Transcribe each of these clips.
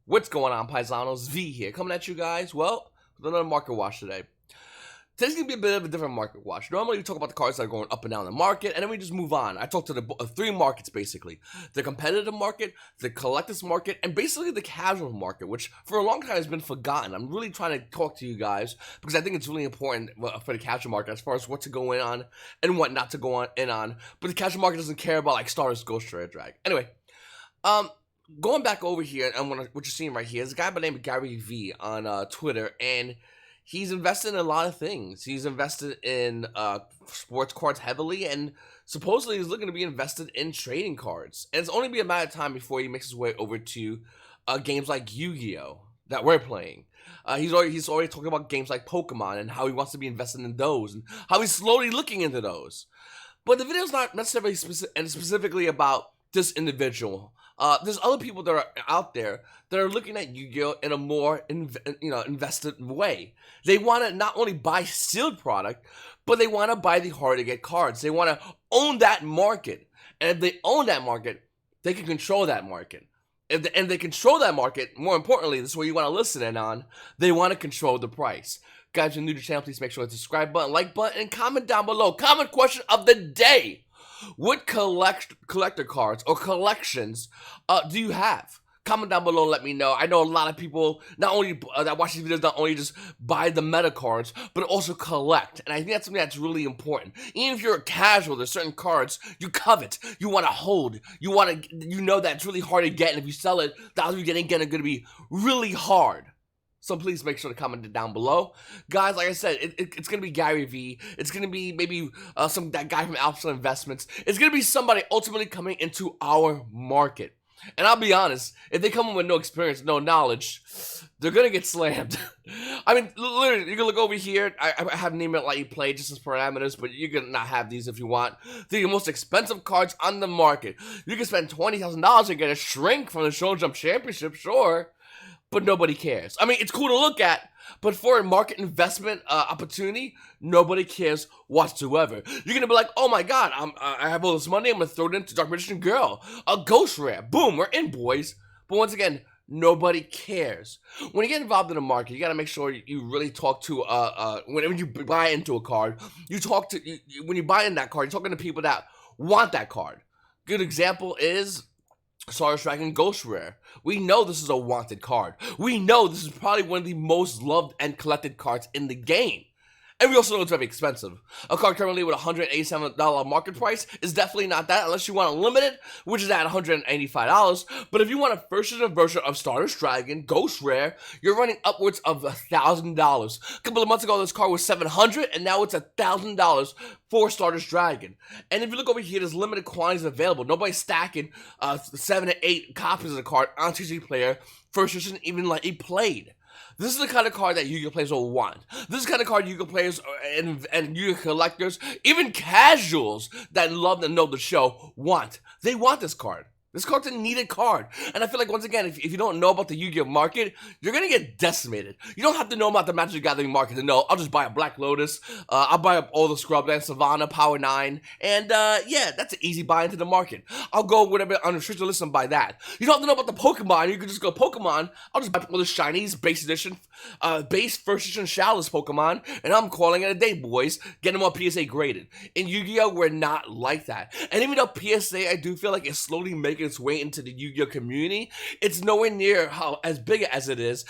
What's going on, Paisanos? V here, coming at you guys, well, with another market watch today. Today's going to be a bit of a different market watch. Normally, we talk about the cards that are going up and down the market, and then we just move on. I talk to the three markets, basically. The competitive market, the collector's market, and basically the casual market, which for a long time has been forgotten. I'm really trying to talk to you guys, because I think it's really important for the casual market as far as what to go in on and what not to go in on. But the casual market doesn't care about, like, Stars, Ghost Rare Drag. Anyway, going back over here, and what you're seeing right here is a guy by the name of Gary V on Twitter, and he's invested in a lot of things. He's invested in sports cards heavily, and supposedly he's looking to be invested in trading cards. And it's only be a matter of time before he makes his way over to games like YuGiOh that we're playing. He's already talking about games like Pokemon and how he wants to be invested in those and how he's slowly looking into those. But the video's not necessarily specifically about this individual. There's other people that are out there that are looking at YuGiOh in a more invested way. They want to not only buy sealed product, but they want to buy the hard to get cards. They want to own that market, and if they own that market, they can control that market. And they control that market, more importantly, this is what you want to listen in on, they want to control the price. Guys, if you're new to the channel, please make sure to hit the subscribe button, like button, and comment down below. Comment question of the day. What collector cards or collections do you have? Comment down below and let me know. I know a lot of people not only that watch these videos not only just buy the meta cards, but also collect. And I think that's something that's really important. Even if you're a casual, there's certain cards you covet, you want to hold, you know that it's really hard to get, and if you sell it, the odds of you getting it are going to be really hard. So please make sure to comment it down below. Guys, like I said, it's going to be Gary V. It's going to be maybe that guy from Alpha Investments. It's going to be somebody ultimately coming into our market. And I'll be honest, if they come in with no experience, no knowledge, they're going to get slammed. I mean, literally, you can look over here. I have name it like you play just as parameters, but you can not have these if you want. They're the most expensive cards on the market. You can spend $20,000 and get a shrink from the Show Jump Championship, sure. But nobody cares. I mean, it's cool to look at, but for a market investment opportunity, nobody cares whatsoever. You're gonna be like, oh my god, I have all this money, I'm gonna throw it into Dark Magician Girl, a Ghost Rare, boom, we're in, boys. But once again, nobody cares. When you get involved in the market, you gotta make sure you really talk to, whenever you buy into a card, when you buy in that card, you're talking to people that want that card. Good example is Starlight Dragon Ghost Rare. We know this is a wanted card. We know this is probably one of the most loved and collected cards in the game. And we also know it's very expensive. A card currently with $187 market price is definitely not that unless you want a limited, which is at $185. But if you want a first edition version of Starlight Dragon Ghost Rare, you're running upwards of $1,000. A couple of months ago, this card was $700, and now it's $1,000 for Starlight Dragon. And if you look over here, there's limited quantities available. Nobody's stacking 7 to 8 copies of the card on TCG Player first edition, even like it played. This is the kind of card that Yu-Gi-Oh players will want. This is the kind of card Yu-Gi-Oh players and Yu-Gi-Oh collectors, even casuals that love and know the show, want. They want this card. This card's a needed card. And I feel like, once again, if you don't know about the Yu-Gi-Oh market, you're going to get decimated. You don't have to know about the Magic the Gathering market to know, I'll just buy a Black Lotus, I'll buy up all the Scrubland, Savannah, Power 9, and yeah, that's an easy buy into the market. I'll go whatever on restricted list and buy that. You don't have to know about the Pokemon, you can just go Pokemon, I'll just buy all the shinies, base edition, base first edition Shallow's Pokemon, and I'm calling it a day, boys. Get them all PSA graded. In Yu-Gi-Oh, we're not like that. And even though PSA, I do feel like it's slowly making its way into the Yu-Gi-Oh community, it's nowhere near as big as it is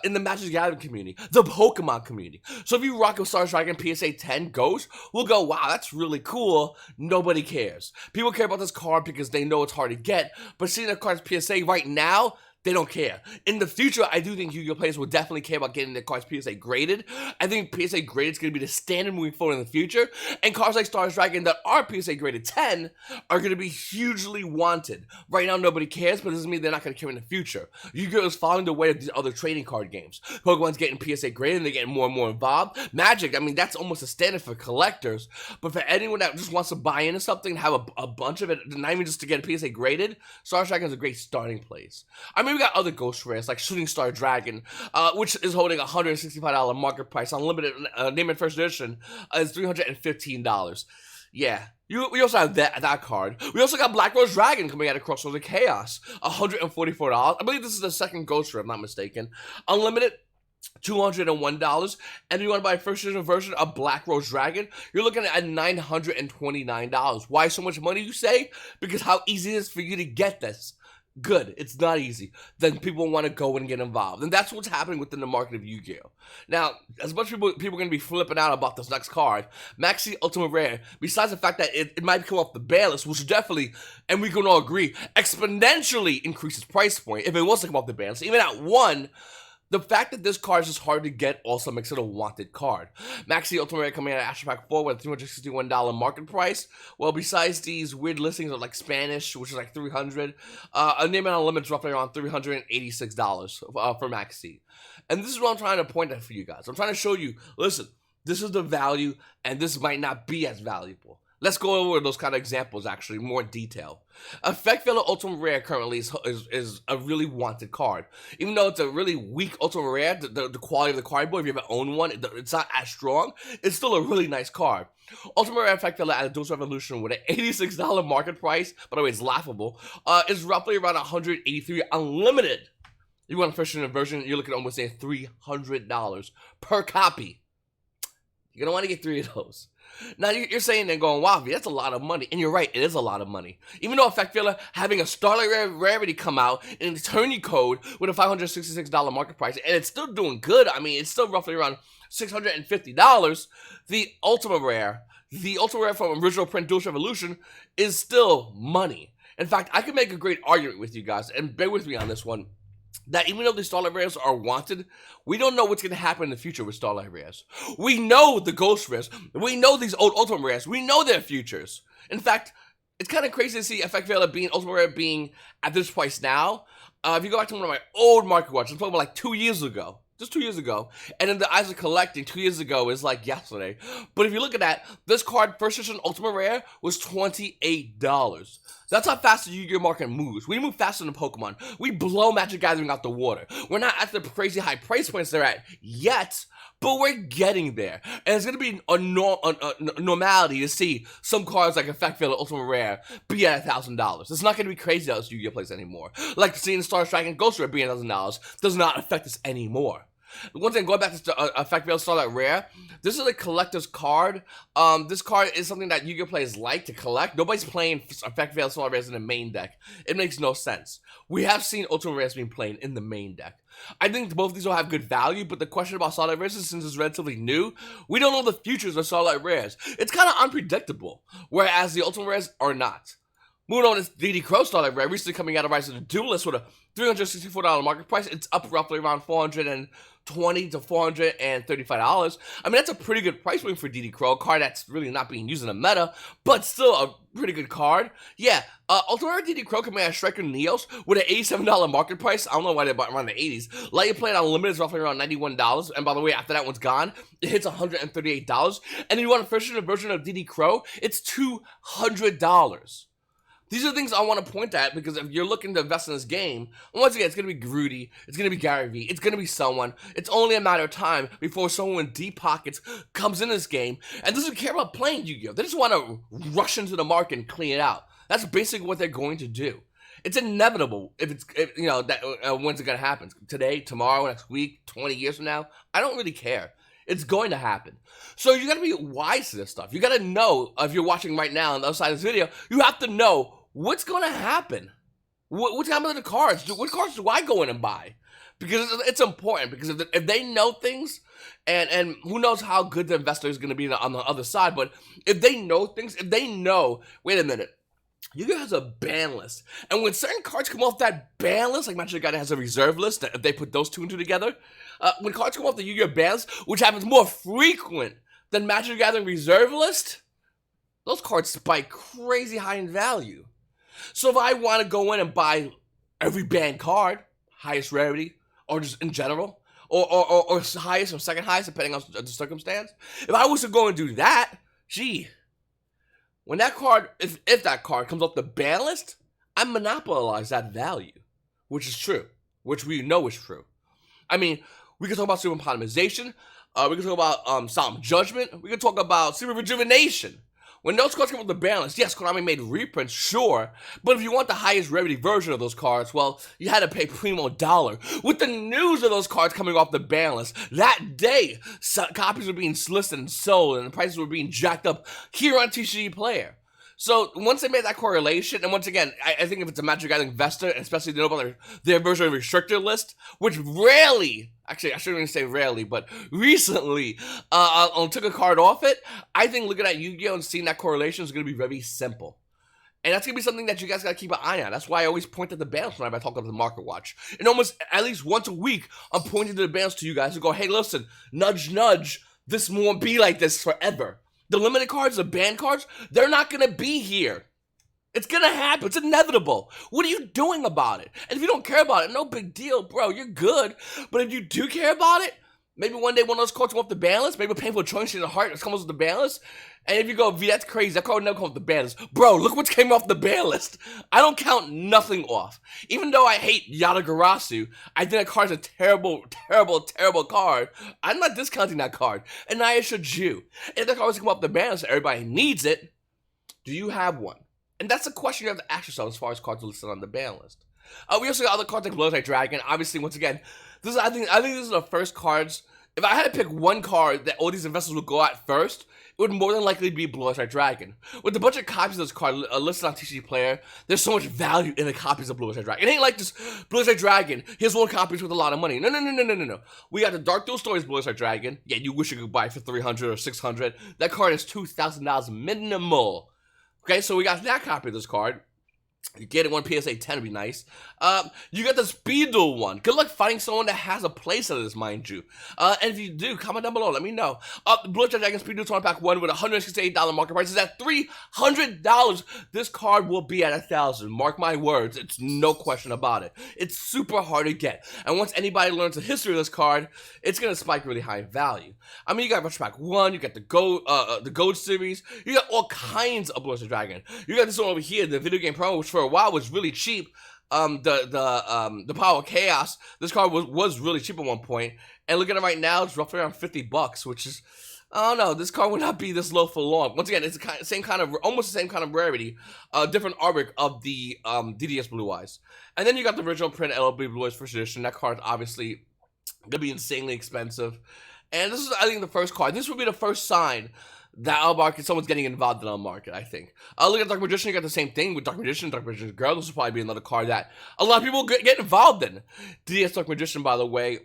in the Magic the Gathering community, the Pokemon community. So if you rock a Star Dragon PSA 10 Ghost, we'll go, wow, that's really cool. Nobody cares. People care about this card because they know it's hard to get, but seeing the card's PSA right now, they don't care. In the future, I do think Yu-Gi-Oh players will definitely care about getting their cards PSA graded. I think PSA graded is going to be the standard moving forward in the future. And cards like Star Dragon that are PSA graded 10 are going to be hugely wanted. Right now, nobody cares, but it doesn't mean they're not going to care in the future. Yu-Gi-Oh is following the way of these other trading card games. Pokemon's getting PSA graded and they're getting more and more involved. Magic, I mean, that's almost a standard for collectors. But for anyone that just wants to buy into something and have a bunch of it, not even just to get a PSA graded, Star Dragon is a great starting place. I mean, we got other Ghost Rares like Shooting Star Dragon, which is holding a $165 market price. Unlimited name and first edition is $315. Yeah. We also have that card. We also got Black Rose Dragon coming out of Crossroads of Chaos. $144. I believe this is the second Ghost Rare, if I'm not mistaken. Unlimited, $201. And you want to buy a first edition version of Black Rose Dragon, you're looking at $929. Why so much money, you say? Because how easy it is for you to get this. Good. It's not easy. Then people want to go and get involved. And that's what's happening within the market of Yu-Gi-Oh! Now, as much people are going to be flipping out about this next card, Maxi Ultimate Rare, besides the fact that it might come off the Banlist, which definitely, and we can all agree, exponentially increase its price point if it was to come off the Banlist. Even at 1, the fact that this card is just hard to get also makes it a wanted card. Maxi Ultimate Rare coming out of Astro Pack 4 with a $361 market price. Well, besides these weird listings of like Spanish, which is like $300, Unnamed Unlimited is roughly around $386 for Maxi. And this is what I'm trying to point at for you guys. I'm trying to show you, listen, this is the value, and this might not be as valuable. Let's go over those kind of examples, actually, more in detail. Effect Villa Ultimate Rare currently is a really wanted card. Even though it's a really weak Ultimate Rare, the quality of the cardboard, if you ever own one, it's not as strong. It's still a really nice card. Ultimate Rare Effect Villa at a Dose Revolution with an $86 market price, by the way, it's laughable, is roughly around $183 unlimited. You want a first edition version, you're looking at almost say $300 per copy. You're going to want to get 3 of those. Now, you're saying and going, wow, that's a lot of money. And you're right, it is a lot of money. Even though Effect Villa having a Starlight Rarity come out in attorney code with a $566 market price, and it's still doing good. I mean, it's still roughly around $650. The Ultimate Rare from Original Print Dual Revolution is still money. In fact, I can make a great argument with you guys, and bear with me on this one, that even though these Starlight Rares are wanted, we don't know what's going to happen in the future with Starlight Rares. We know the Ghost Rares. We know these old Ultimate Rares. We know their futures. In fact, it's kind of crazy to see Effect Villa being Ultimate Rare being at this price now. If you go back to one of my old market watches, I'm talking about like 2 years ago. Just 2 years ago. And in the eyes of collecting, 2 years ago is like yesterday. But if you look at that, this card, first edition Ultimate Rare, was $28. That's how fast the Yu-Gi-Oh! Market moves. We move faster than Pokemon. We blow Magic Gathering out the water. We're not at the crazy high price points they're at yet, but we're getting there. And it's going to be a normality to see some cards like Effect Villa Ultimate Rare be at $1,000. It's not going to be crazy how this Yu-Gi-Oh! Plays anymore. Like seeing Star Strike and Ghost Rare being $1,000 does not affect us anymore. One thing, going back to Effect Villa Starlight Rare, this is a collector's card. This card is something that Yu-Gi-Oh! Players like to collect. Nobody's playing Effect Villa Starlight Rares in the main deck. It makes no sense. We have seen Ultimate Rares being played in the main deck. I think both of these will have good value, but the question about Starlight Rares is, since it's relatively new, we don't know the futures of Starlight Rares. It's kind of unpredictable, whereas the Ultimate Rares are not. Moving on to DD Crow Starlight Rare, recently coming out of Rise of the Duelist with a $364 market price. It's up roughly around $420 to $435. I mean, that's a pretty good price point for DD Crow, a card that's really not being used in the meta, but still a pretty good card. Yeah, Ultimate Rare DD Crow coming out of Striker Neos with an $87 market price. I don't know why they're around the 80s. Let You Play It Unlimited is roughly around $91. And by the way, after that one's gone, it hits $138. And if you want a first version of DD Crow, it's $200. These are things I want to point at, because if you're looking to invest in this game, once again, it's going to be Grudy, it's going to be Gary Vee, it's going to be someone. It's only a matter of time before someone with deep pockets comes in this game and doesn't care about playing Yu-Gi-Oh! They just want to rush into the market and clean it out. That's basically what they're going to do. It's inevitable when's it going to happen. Today, tomorrow, next week, 20 years from now. I don't really care. It's going to happen. So you got to be wise to this stuff. You got to know, if you're watching right now on the other side of this video, you have to know what's going to happen. What's happening to the cards? What cards do I go in and buy? Because it's important. Because if they know things, and who knows how good the investor is going to be on the other side, but if they know things, if they know, wait a minute, Yu-Gi-Oh! Has a ban list. And when certain cards come off that ban list, like Magic Gathering has a reserve list, if they put those two and two together, when cards come off the Yu-Gi-Oh! Ban list, which happens more frequent than Magic Gathering reserve list, those cards spike crazy high in value. So if I want to go in and buy every banned card, highest rarity, or just in general, or highest or second highest, depending on the circumstance, if I was to go and do that, gee, when that card, if that card comes off the ban list, I monopolize that value, which is true, which we know is true. I mean, we can talk about Super Eponymization, we can talk about Solemn Judgment, we can talk about Super Rejuvenation. When those cards came off the Banlist, yes, Konami made reprints, sure, but if you want the highest rarity version of those cards, well, you had to pay primo dollar. With the news of those cards coming off the Banlist, that day, copies were being listed and sold, and the prices were being jacked up here on TCG Player. So once they made that correlation, and once again, I think if it's a Magic Gathering investor, especially if they know about their version of restricted list, which rarely, actually I shouldn't even say rarely, but recently took a card off it, I think looking at Yu-Gi-Oh! And seeing that correlation is going to be very simple. And that's going to be something that you guys got to keep an eye on. That's why I always point at the balance whenever I talk about the market watch. And almost at least once a week, I'm pointing to the balance to you guys and go, hey, listen, nudge, nudge, this won't be like this forever. The limited cards, the banned cards, they're not going to be here. It's going to happen. It's inevitable. What are you doing about it? And if you don't care about it, no big deal, bro. You're good. But if you do care about it, maybe one day one of those cards come off the Banlist, maybe a painful choice in the heart comes off the Banlist, and if you go, V, that's crazy, that card would never come off the Banlist. Bro, look what came off the Banlist. I don't count nothing off. Even though I hate Yatagarasu, I think that card's a terrible, terrible, terrible card. I'm not discounting that card, and neither should you. If that card was to come off the Banlist, everybody needs it, do you have one? And that's a question you have to ask yourself as far as cards listed on the Banlist. We also got other cards like Blood Type Dragon. Obviously, once again, I think this is the first cards. If I had to pick one card that all these investors would go at first, it would more than likely be Blood Type Dragon. With a bunch of copies of this card listed on TCG Player, there's so much value in the copies of Blood Type Dragon. It ain't like this Blood Type Dragon, here's one copy with a lot of money. No. We got the Dark Duel Stories Blood Type Dragon. Yeah, you wish you could buy it for $300 or $600. That card is $2,000 minimal. Okay, so we got that copy of this card. You get it one PSA 10 would be nice. You got the Speed Duel one. Good luck finding someone that has a place of this, mind you. And if you do, comment down below. Let me know. The Blue Dragon Speed Duel 20 pack 1 with $168 market price is at $300. This card will be at $1,000. Mark my words. It's no question about it. It's super hard to get. And once anybody learns the history of this card, it's going to spike really high in value. I mean, you got Rush Pack 1, you got the Gold series, you got all kinds of Blue Dragon. You got this one over here, the Video Game Pro, which for a while was really cheap. The Power of Chaos, this card was really cheap at one point, and look at it right now, it's roughly around $50, which is, I don't know, this card would not be this low for long. Once again, it's almost the same kind of rarity, different artwork of the DDS Blue Eyes. And then you got the original print LLB Blue Eyes First Edition. That card's obviously gonna be insanely expensive, and this is, I think, the first card. This would be the first sign that our market, someone's getting involved in our market, I think. Look at Dark Magician, you got the same thing with Dark Magician Girl. This will probably be another card that a lot of people get involved in. DDS Dark Magician, by the way,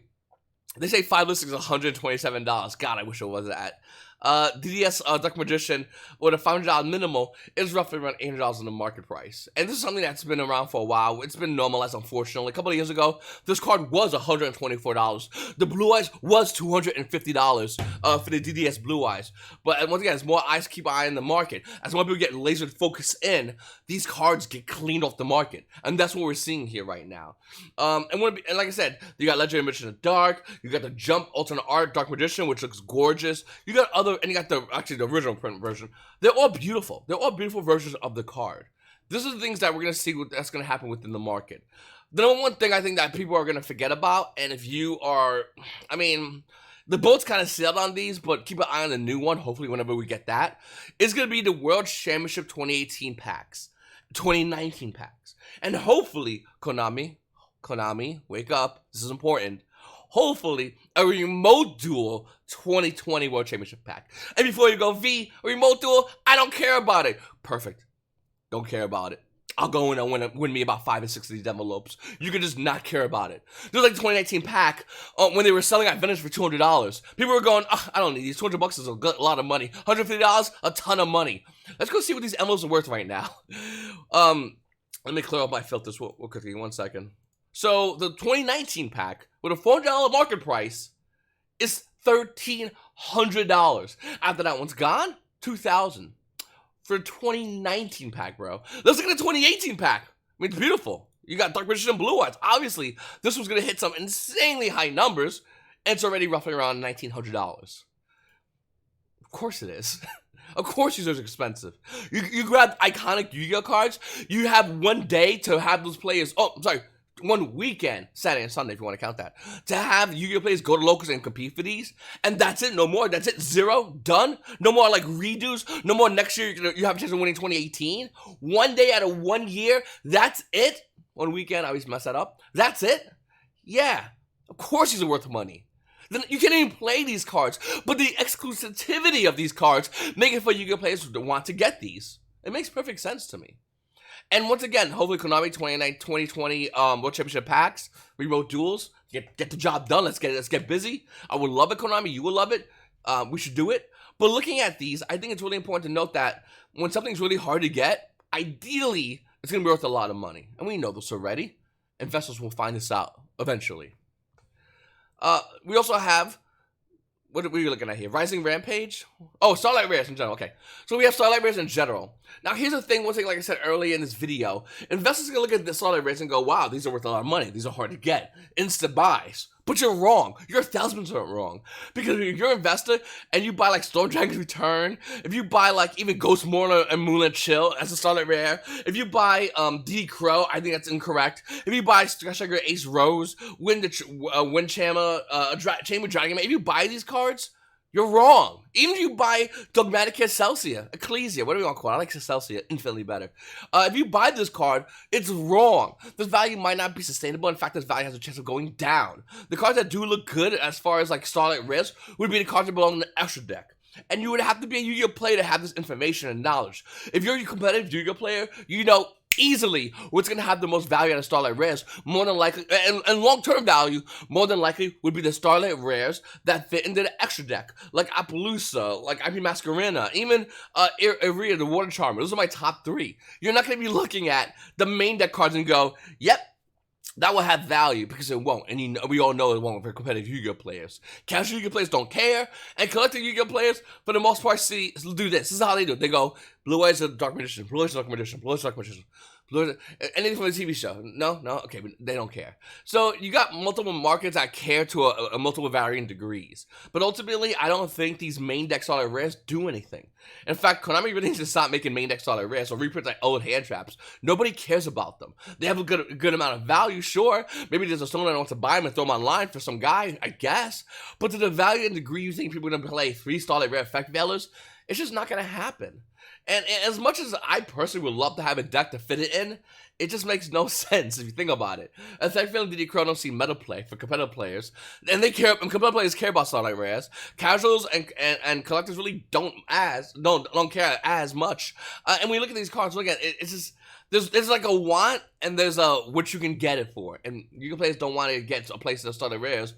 they say 5 listings is $127. God, I wish it was that. DDS Dark Magician with a $500 minimal is roughly around $800 in the market price. And this is something that's been around for a while. It's been normalized, unfortunately. A couple of years ago, this card was $124. The Blue Eyes was $250 for the DDS Blue Eyes. But once again, as more eyes keep an eye on the market, as more people get laser focused in, these cards get cleaned off the market. And that's what we're seeing here right now. And like I said, you got Legendary Magician of Dark, you got the Jump Alternate Art Dark Magician, which looks gorgeous. You got and you got the original print version. They're all beautiful. They're all beautiful versions of the card. This is the things that we're gonna see that's gonna happen within the market. The number one thing I think that people are gonna forget about, and if you are, I mean, the boat's kind of sailed on these, but keep an eye on the new one. Hopefully, whenever we get that, is gonna be the World Championship 2018 packs, 2019 packs, and hopefully, Konami, wake up. This is important. Hopefully, a Remote Duel 2020 World Championship pack. And before you go, V, a Remote Duel, I don't care about it. Perfect. Don't care about it. I'll go in and win me about 5 or 6 of these envelopes. You can just not care about it. There's like the 2019 pack, when they were selling at Vintage for $200. People were going, oh, I don't need these. $200 is a lot of money. $150, a ton of money. Let's go see what these envelopes are worth right now. Let me clear up my filters real quickly. 1 second. So the 2019 pack with a $400 market price is $1,300. After that one's gone, $2,000 for a 2019 pack, bro. Let's look at the 2018 pack. I mean, it's beautiful. You got Dark Magician and Blue Eyes. Obviously, this was gonna hit some insanely high numbers, and it's already roughly around $1,900. Of course it is. Of course these are expensive. You grab iconic Yu-Gi-Oh cards. You have one day to have those players. Oh, I'm sorry. one weekend, Saturday and Sunday if you want to count that, to have Yu-Gi-Oh players go to locals and compete for these, and that's it, no more, that's it, zero, done, no more like redos, no more next year you have a chance of winning 2018, one day out of 1 year, that's it, one weekend, I always mess that up, that's it, yeah, of course these are worth money. Then you can't even play these cards, but the exclusivity of these cards make it for Yu-Gi-Oh players to want to get these. It makes perfect sense to me. And once again, hopefully Konami 2020 World Championship packs, remote duels, get the job done. Let's get busy. I would love it, Konami. You will love it. We should do it. But looking at these, I think it's really important to note that when something's really hard to get, ideally it's going to be worth a lot of money, and we know this already. Investors will find this out eventually. We also have. What are we looking at here? Rising Rampage? Oh, Starlight Rares in general. Okay. So we have Starlight Rares in general. Now, here's the thing. One thing, like I said earlier in this video, investors are going to look at the Starlight Rares and go, wow, these are worth a lot of money. These are hard to get. Instant buys. But you're wrong. You're 1,000% wrong. Because if you're an investor and you buy like Storm Dragon's Return, if you buy like even Ghost Mourner and Moonlit Chill as a Starlight Rare, if you buy DD Crow, I think that's incorrect. If you buy Sugar Ace Rose, Wind Chamber Dragon Man, if you buy these cards, you're wrong. Even if you buy Dogmatic Excelsior, Ecclesia, whatever you want to call it, I like Excelsior infinitely better. If you buy this card, it's wrong. This value might not be sustainable. In fact, this value has a chance of going down. The cards that do look good as far as like Starlight Risk would be the cards that belong in the extra deck. And you would have to be a Yu-Gi-Oh player to have this information and knowledge. If you're a competitive Yu-Gi-Oh player, you know easily what's going to have the most value out of Starlight Rares, more than likely, and long-term value, more than likely, would be the Starlight Rares that fit into the extra deck, like Appaloosa, like IP Masquerena, even Iria, the Water Charmer. Those are my top 3. You're not going to be looking at the main deck cards and go, yep, that will have value, because it won't, and we all know it won't for competitive Yu-Gi-Oh players. Casual Yu-Gi-Oh players don't care, and collective Yu-Gi-Oh players, for the most part, do this. This is how they do it. They go, Blue Eyes of the Dark Magician, Blue Eyes of the Dark Magician, Blue Eyes of the Dark Magician, anything from the TV show. No, okay, but they don't care. So you got multiple markets that care to a multiple varying degrees. But ultimately, I don't think these main deck Starlight Rares do anything. In fact, Konami really needs to stop making main deck Starlight Rares or reprints like old hand traps. Nobody cares about them. They have a good amount of value, sure. Maybe there's someone that wants to buy them and throw them online for some guy, I guess. But to the value and degree you think people are going to play 3 Starlight Rare effect veilers, it's just not going to happen. And as much as I personally would love to have a deck to fit it in, it just makes no sense if you think about it. Effect Veiler and DD Crow don't see meta play for competitive players, and competitive players care about Starlight Rares. Casuals and collectors really don't care as much. And when you look at these cards, look at it, it's just there's like a want and there's a what you can get it for, and Yu-Gi-Oh players don't want to get a place in Starlight Rares,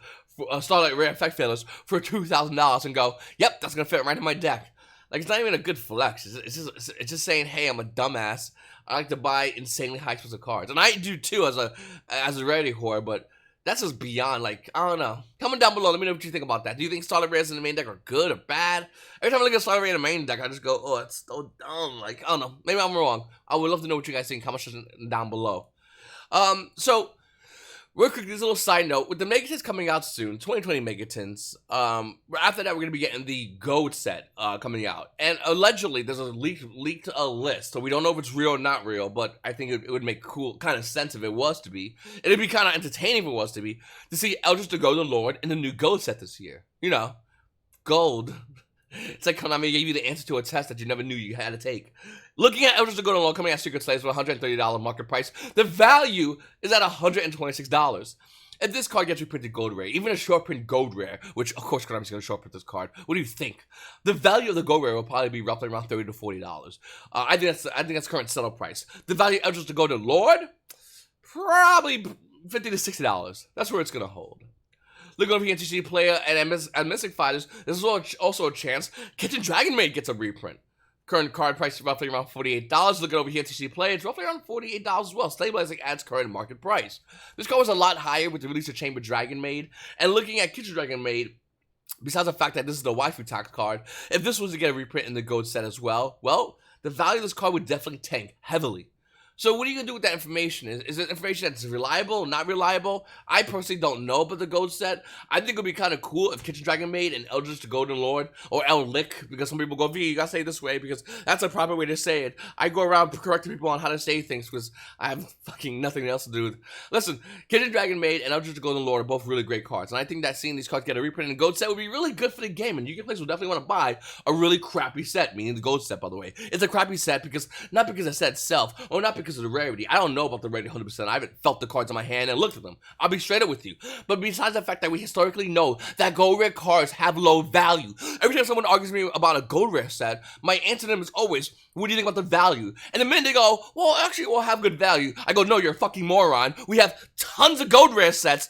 Starlight Rare Effect Veilers for $2,000 and go, yep, that's gonna fit right in my deck. Like, it's not even a good flex. It's just saying, hey, I'm a dumbass. I like to buy insanely high expensive cards. And I do, too, as a rarity whore, but that's just beyond, like, I don't know. Comment down below. Let me know what you think about that. Do you think Starlight Rares in the main deck are good or bad? Every time I look at Starlight Rare in the main deck, I just go, oh, it's so dumb. Like, I don't know. Maybe I'm wrong. I would love to know what you guys think. Comment down below. So, real quick, this little side note, with the Megatins coming out soon, 2020 Megatins, after that, we're going to be getting the Gold set coming out. And allegedly, there's a leaked list, so we don't know if it's real or not real, but I think it would make cool kind of sense if it was to be. It'd be kind of entertaining if it was to be, to see Eldritch the Golden Lord in the new Gold set this year. You know, gold. It's like Konami gave you the answer to a test that you never knew you had to take. Looking at Eldritch the Golden Lord coming out Secret Slaves with $130 market price, the value is at $126. If this card gets reprinted gold rare, even a short print gold rare, which of course Konami's going to short print this card, what do you think? The value of the gold rare will probably be roughly around $30 to $40. I think that's current seller price. The value of Eldritch the Golden Lord, probably $50 to $60. That's where it's going to hold. Looking over here at TCG Player and Mystic Fighters, there's also a chance Kitchen Dragon Maid gets a reprint. Current card price is roughly around $48. Looking over here at TCG Player, it's roughly around $48 as well, stabilizing at its current market price. This card was a lot higher with the release of Chamber Dragon Maid. And looking at Kitchen Dragon Maid, besides the fact that this is the waifu tax card, if this was to get a reprint in the gold set as well, the value of this card would definitely tank heavily. So what are you going to do with that information? Is it information that's reliable, not reliable? I personally don't know about the gold set. I think it would be kind of cool if Kitchen Dragon Maid and Eldritch the Golden Lord, or El Lick, because some people go, V, you got to say it this way, because that's a proper way to say it. I go around correcting people on how to say things, because I have fucking nothing else to do. Listen, Kitchen Dragon Maid and Eldritch the Golden Lord are both really great cards, and I think that seeing these cards get a reprint in the gold set would be really good for the game, and YuGiOh players will definitely want to buy a really crappy set, meaning the gold set, by the way. It's a crappy set because, not because the set itself, or not because of the rarity. I don't know about the rarity 100%. I haven't felt the cards in my hand and looked at them. I'll be straight up with you. But besides the fact that we historically know that gold rare cards have low value, every time someone argues with me about a gold rare set, my answer to them is always, what do you think about the value? And the minute they go, well, actually, it will have good value, I go, no, you're a fucking moron. We have tons of gold rare sets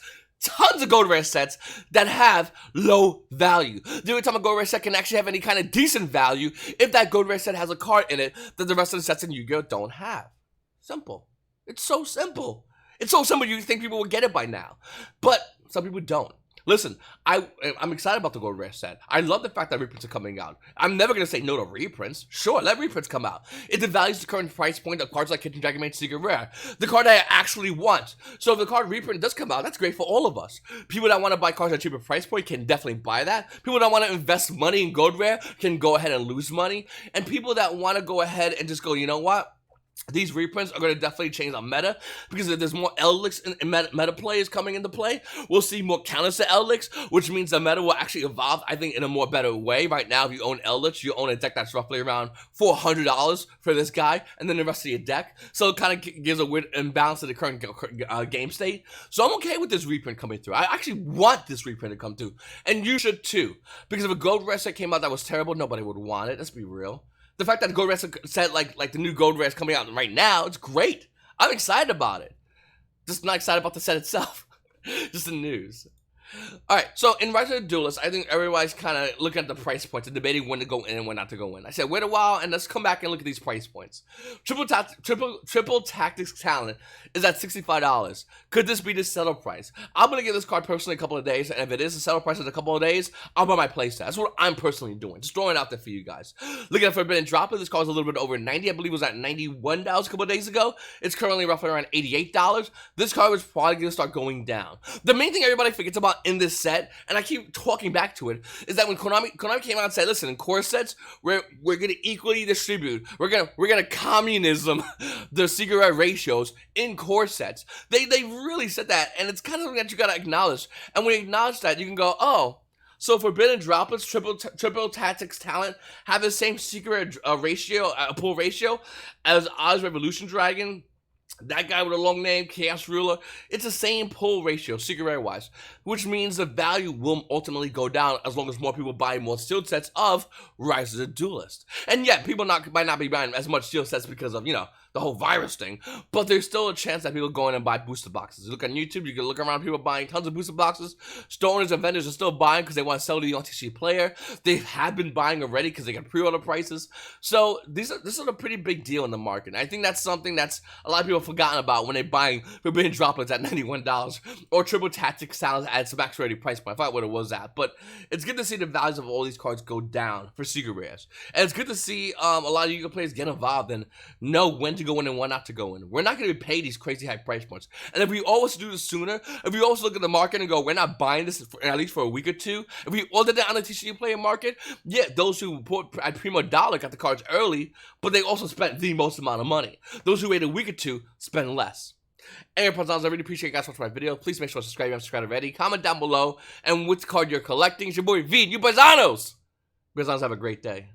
that have low value. The only time a gold rare set can actually have any kind of decent value if that gold rare set has a card in it that the rest of the sets in YuGiOh don't have. Simple. It's so simple. It's so simple you think people would get it by now. But some people don't. Listen, I'm excited about the gold rare set. I love the fact that reprints are coming out. I'm never going to say no to reprints. Sure, let reprints come out. It devalues the current price point of cards like Kitchen Dragon Maid Secret Rare. The card I actually want. So if the card reprint does come out, that's great for all of us. People that want to buy cards at a cheaper price point can definitely buy that. People that want to invest money in gold rare can go ahead and lose money. And people that want to go ahead and just go, you know what? These reprints are going to definitely change our meta, because if there's more L-Licks and meta players coming into play, we'll see more counters to L-Licks, which means the meta will actually evolve, I think, in a more better way. Right now, if you own L-Licks, you own a deck that's roughly around $400 for this guy, and then the rest of your deck. So it kind of gives a weird imbalance to the current game state. So I'm okay with this reprint coming through. I actually want this reprint to come through, and you should too, because if a gold rare set came out that was terrible, nobody would want it. Let's be real. The fact that the gold rare set, like the new gold rare is coming out right now, it's great. I'm excited about it. Just not excited about the set itself. Just the news. Alright, so in Rise of the Duelist, I think everybody's kind of looking at the price points and debating when to go in and when not to go in. I said, wait a while, and let's come back and look at these price points. Triple Tactics Talent is at $65. Could this be the seller price? I'm going to give this card personally a couple of days, and if it is the seller price in a couple of days, I'll buy my playset. That's what I'm personally doing. Just throwing it out there for you guys. Looking at Forbidden Dropper, this card is a little bit over 90. I believe it was at $91 a couple of days ago. It's currently roughly around $88. This card was probably going to start going down. The main thing everybody forgets about in this set, and I keep talking back to it, is that when Konami came out and said, listen, in core sets, we're gonna equally distribute, we're gonna communism the secret rare ratios in core sets. They really said that, and it's kind of something that you gotta acknowledge. And when you acknowledge that, you can go, oh, so Forbidden Droplets, Triple Tactics Talent have the same secret ratio, pull ratio as Oz Revolution Dragon. That guy with a long name, Chaos Ruler, it's the same pull ratio, secret rare wise, which means the value will ultimately go down as long as more people buy more sealed sets of Rise of the Duelist. And yet, people might not be buying as much sealed sets because of, you know, the whole virus thing, but there's still a chance that people go in and buy booster boxes. You look on YouTube, you can look around people buying tons of booster boxes. Store owners and vendors are still buying because they want to sell to the OTC player. They have been buying already because they get pre-order prices. So this is a pretty big deal in the market. I think that's something that's a lot of people have forgotten about when they're buying Forbidden Droplets at $91 or Triple Tactics Talent at some max ready price point. I forgot what it was at, but it's good to see the values of all these cards go down for secret rares. And it's good to see a lot of YuGiOh players get involved and know when to go in and when not to go in. We're not going to be paid these crazy high price points. And if we always do this sooner, if we always look at the market and go, we're not buying this for, at least for a week or two, if we ordered that on the TCG player market, yeah, those who put at Primo Dollar got the cards early, but they also spent the most amount of money. Those who wait a week or two spend less. Anyway, I really appreciate you guys watching my video. Please make sure to subscribe if you haven't subscribed already. Comment down below and which card you're collecting. It's your boy V, YuGoPaisanos. Paisanos, have a great day.